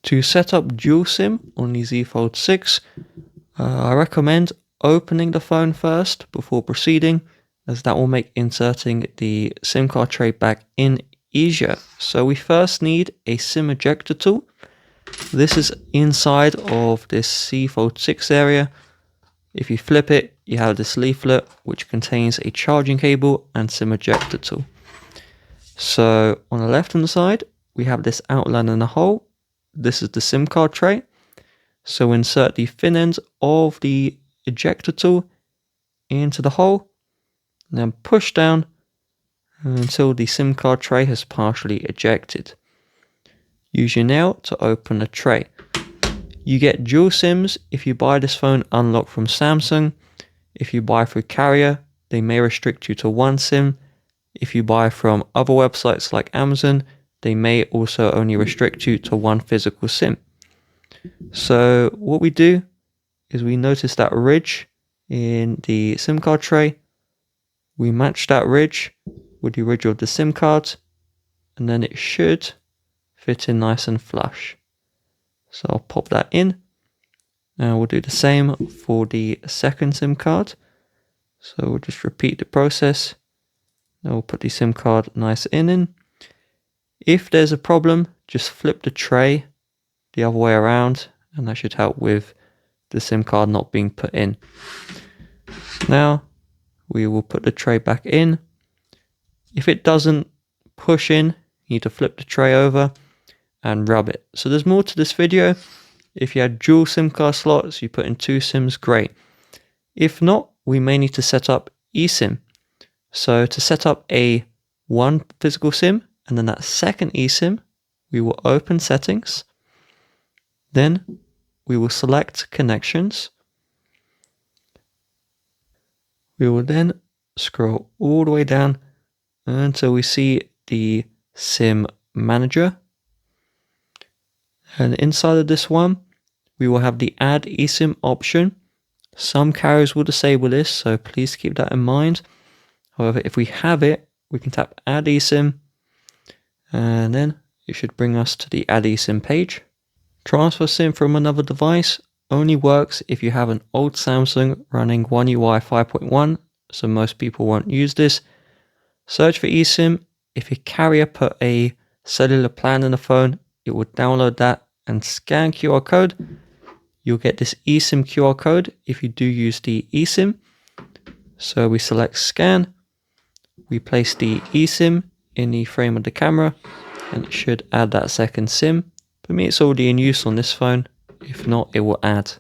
To set up dual SIM on the Z Fold 6, I recommend opening the phone first before proceeding, as that will make inserting the SIM card tray back in easier. So we first need a SIM ejector tool. This is inside of this Z Fold 6 area. If you flip it, you have this leaflet which contains a charging cable and SIM ejector tool. So on the left hand side, we have this outline and a hole. This is the SIM card tray. So insert the thin end of the ejector tool into the hole, and then push down until the SIM card tray has partially ejected. Use your nail to open the tray. You get dual SIMs if you buy this phone unlocked from Samsung. If you buy through carrier, they may restrict you to one SIM. If you buy from other websites like Amazon, they may also only restrict you to one physical SIM. So what we do is we notice that ridge in the SIM card tray. We match that ridge with the ridge of the SIM card, and then it should fit in nice and flush. So I'll pop that in, and we'll do the same for the second SIM card. So we'll just repeat the process. Now we'll put the SIM card nice in. If there's a problem, just flip the tray the other way around, and that should help with the SIM card not being put in. Now we will put the tray back in. If it doesn't push in, you need to flip the tray over and rub it. So there's more to this video. If you had dual SIM card slots, you put in 2 SIMs, great. If not, we may need to set up eSIM. So to set up one physical SIM and then that second eSIM, we will open settings. Then we will select connections. We will then scroll all the way down until we see the SIM manager. And inside of this one, we will have the add eSIM option. Some carriers will disable this, so please keep that in mind. However, if we have it, we can tap add eSIM, and then it should bring us to the add eSIM page. Transfer SIM from another device only works if you have an old Samsung running One UI 5.1, so most people won't use this. Search for eSIM. If your carrier put a cellular plan in the phone, it will download that and scan QR code. You'll get this eSIM QR code if you do use the eSIM. So we select scan. We place the eSIM in the frame of the camera, and it should add that second SIM. For me, it's already in use on this phone. If not, it will add.